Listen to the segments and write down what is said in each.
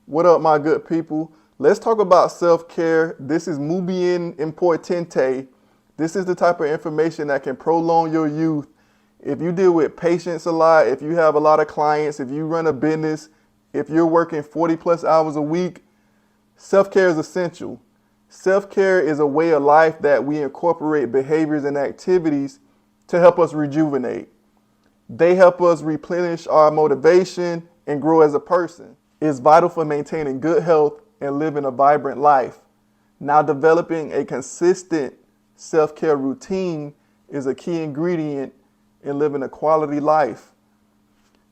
What up, my good people? Let's talk about self-care. This is muy bien importante. This is the type of information that can prolong your youth. If you deal with patients a lot, if you have a lot of clients, if you run a business, if you're working 40 plus hours a week, self-care is essential. Self-care is a way of life that we incorporate behaviors and activities to help us rejuvenate. They help us replenish our motivation and grow as a person. It's vital for maintaining good health and living a vibrant life. Now, developing a consistent self-care routine is a key ingredient in living a quality life.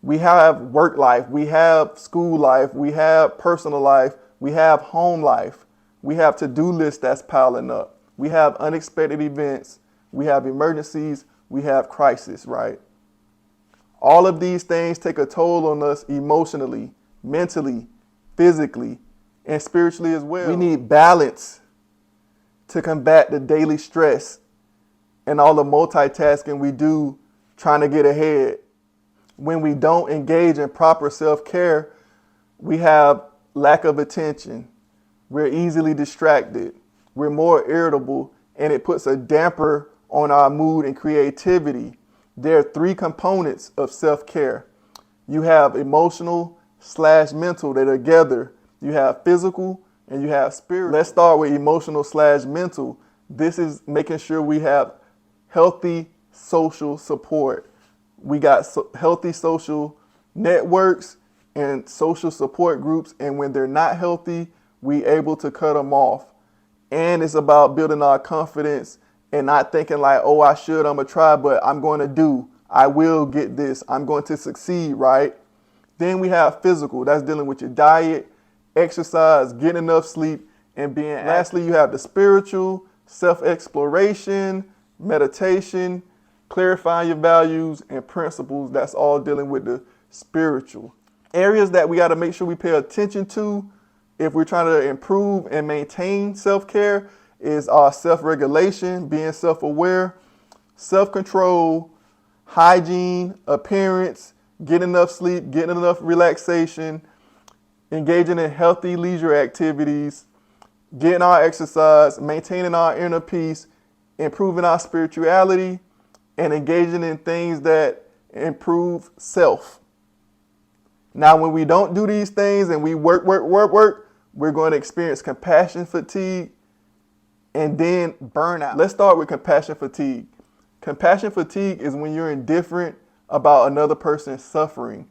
We have work life, we have school life, we have personal life, we have home life. We have to-do lists that's piling up. We have unexpected events. We have emergencies. We have crisis, right? All of these things take a toll on us emotionally, mentally, physically, and spiritually as well. We need balance to combat the daily stress and all the multitasking we do trying to get ahead. When we don't engage in proper self-care, we have lack of attention. We're easily distracted. We're more irritable, and it puts a damper on our mood and creativity. There are three components of self-care. You have emotional/mental that are together. You have physical and you have spiritual. Let's start with emotional/mental. This is making sure we have healthy social support. We got healthy social networks and social support groups, and when they're not healthy, we able to cut them off. And it's about building our confidence and not thinking like, oh, I'm going to try, but I'm going to do. I will get this. I'm going to succeed, right? Then we have physical. That's dealing with your diet, exercise, getting enough sleep, and being active. Lastly, you have the spiritual, self-exploration, meditation, clarifying your values and principles. That's all dealing with the spiritual. Areas that we got to make sure we pay attention to if we're trying to improve and maintain self-care is our self-regulation, being self-aware, self-control, hygiene, appearance, getting enough sleep, getting enough relaxation, engaging in healthy leisure activities, getting our exercise, maintaining our inner peace, improving our spirituality, and engaging in things that improve self. Now, when we don't do these things and we work, we're going to experience compassion fatigue and then burnout. Let's start with compassion fatigue. Compassion fatigue is when you're indifferent about another person's suffering.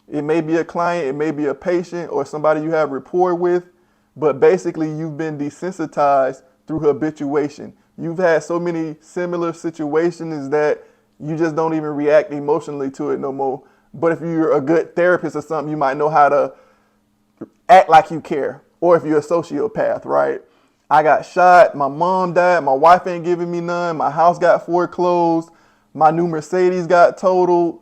It may be a client, it may be a patient, or somebody you have rapport with, but basically you've been desensitized through habituation. You've had so many similar situations that you just don't even react emotionally to it no more. But if you're a good therapist or something, you might know how to act like you care. Or if you're a sociopath, right? I got shot, my mom died, my wife ain't giving me none, my house got foreclosed, my new Mercedes got totaled.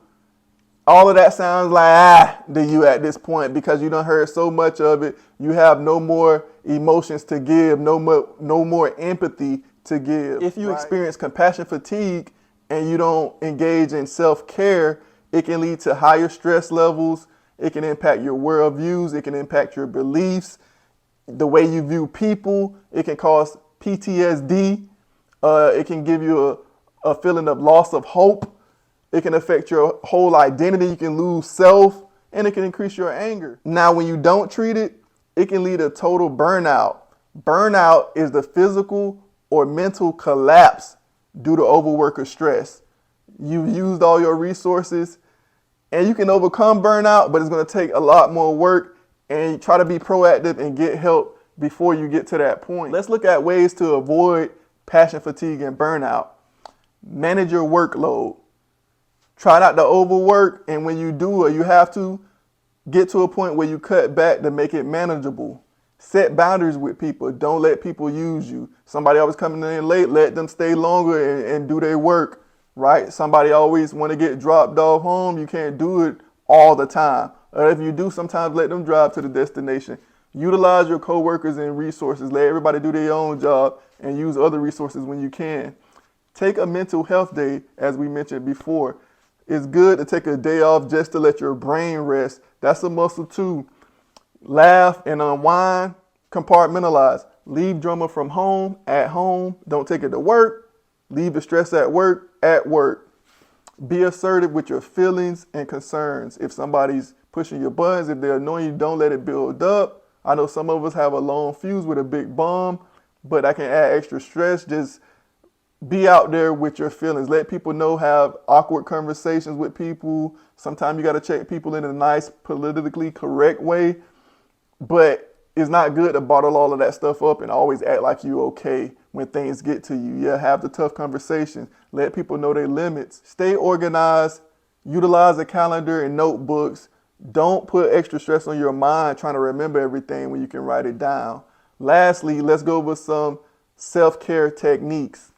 All of that sounds like to you at this point because you done heard so much of it. You have no more emotions to give, no more empathy to give. If you experience compassion fatigue and you don't engage in self-care, it can lead to higher stress levels. It can impact your worldviews. It can impact your beliefs, the way you view people. It can cause PTSD. It can give you a feeling of loss of hope. It can affect your whole identity. You can lose self, and it can increase your anger. Now, when you don't treat it, it can lead to total burnout. Burnout is the physical or mental collapse due to overwork or stress. You've used all your resources, and you can overcome burnout, but it's going to take a lot more work, and try to be proactive and get help before you get to that point. Let's look at ways to avoid passion fatigue and burnout. Manage your workload. Try not to overwork, and when you do or you have to, get to a point where you cut back to make it manageable. Set boundaries with people. Don't let people use you. Somebody always coming in late, let them stay longer and do their work, right? Somebody always want to get dropped off home. You can't do it all the time. Or if you do, sometimes let them drive to the destination. Utilize your coworkers and resources. Let everybody do their own job and use other resources when you can. Take a mental health day, as we mentioned before. It's good to take a day off just to let your brain rest. That's a muscle too. Laugh and unwind. Compartmentalize. Leave drama from home, at home. Don't take it to work. Leave the stress at work, at work. Be assertive with your feelings and concerns. If somebody's pushing your buttons, if they're annoying you, don't let it build up. I know some of us have a long fuse with a big bomb, but that can add extra stress. Just be out there with your feelings. Let people know, have awkward conversations with people. Sometimes you got to check people in a nice, politically correct way, but it's not good to bottle all of that stuff up and always act like you okay when things get to you. Yeah, have the tough conversations. Let people know their limits. Stay organized. Utilize a calendar and notebooks. Don't put extra stress on your mind trying to remember everything when you can write it down. Lastly, let's go over some self-care techniques.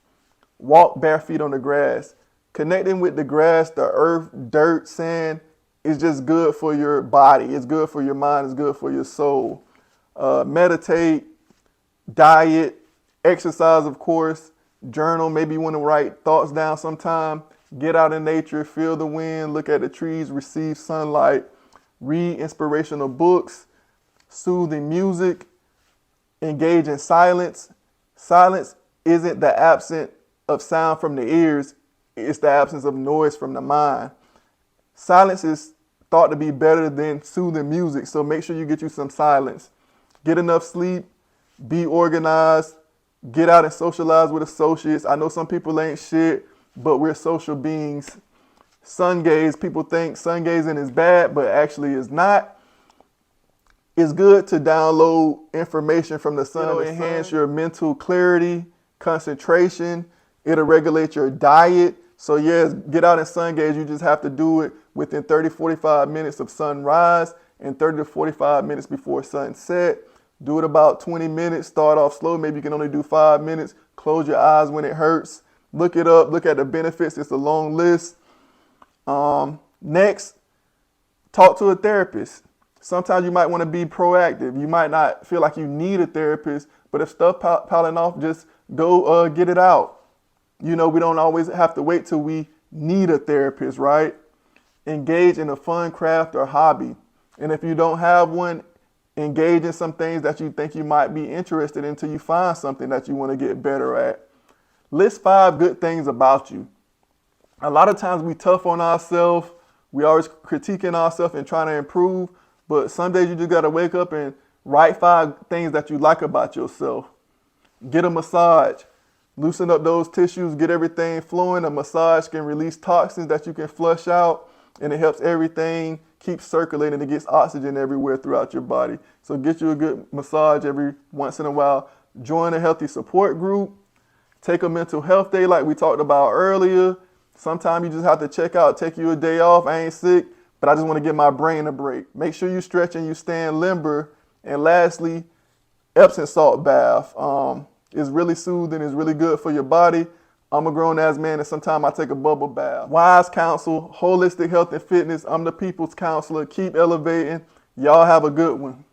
Walk bare feet on the grass. Connecting with the grass, the earth, dirt, sand is just good for your body. It's good for your mind. It's good for your soul. Meditate, diet, exercise, of course, journal. Maybe you want to write thoughts down sometime. Get out in nature, feel the wind, look at the trees, receive sunlight, read inspirational books, soothing music, engage in silence. Silence isn't the absence of sound from the ears, it's the absence of noise from the mind. Silence is thought to be better than soothing music, so make sure you get you some silence. Get enough sleep, be organized, get out and socialize with associates. I know some people ain't shit, but we're social beings. Sun gaze, people think sun gazing is bad, but actually it's not. It's good to download information from the sun. It'll enhance your mental clarity, concentration. It'll regulate your diet. So yes, get out and sun gaze. You just have to do it within 30-45 minutes of sunrise and 30 to 45 minutes before sunset. Do it about 20 minutes. Start off slow. Maybe you can only do 5 minutes. Close your eyes when it hurts. Look it up. Look at the benefits. It's a long list. Next, talk to a therapist. Sometimes you might want to be proactive. You might not feel like you need a therapist, but if stuff piling off, just go get it out. You know, we don't always have to wait till we need a therapist, right? Engage in a fun craft or hobby. And if you don't have one, engage in some things that you think you might be interested in until you find something that you want to get better at. List 5 good things about you. A lot of times we tough on ourselves. We always critiquing ourselves and trying to improve. But some days you just got to wake up and write 5 things that you like about yourself. Get a massage. Loosen up those tissues, get everything flowing. A massage can release toxins that you can flush out, and it helps everything keep circulating. It gets oxygen everywhere throughout your body. So get you a good massage every once in a while. Join a healthy support group. Take a mental health day like we talked about earlier. Sometimes you just have to check out, take you a day off. I ain't sick, but I just want to give my brain a break. Make sure you stretch and you stand limber. And lastly, Epsom salt bath. It's really soothing. It's really good for your body. I'm a grown-ass man, and sometimes I take a bubble bath. Wise counsel, holistic health and fitness. I'm the people's counselor. Keep elevating. Y'all have a good one.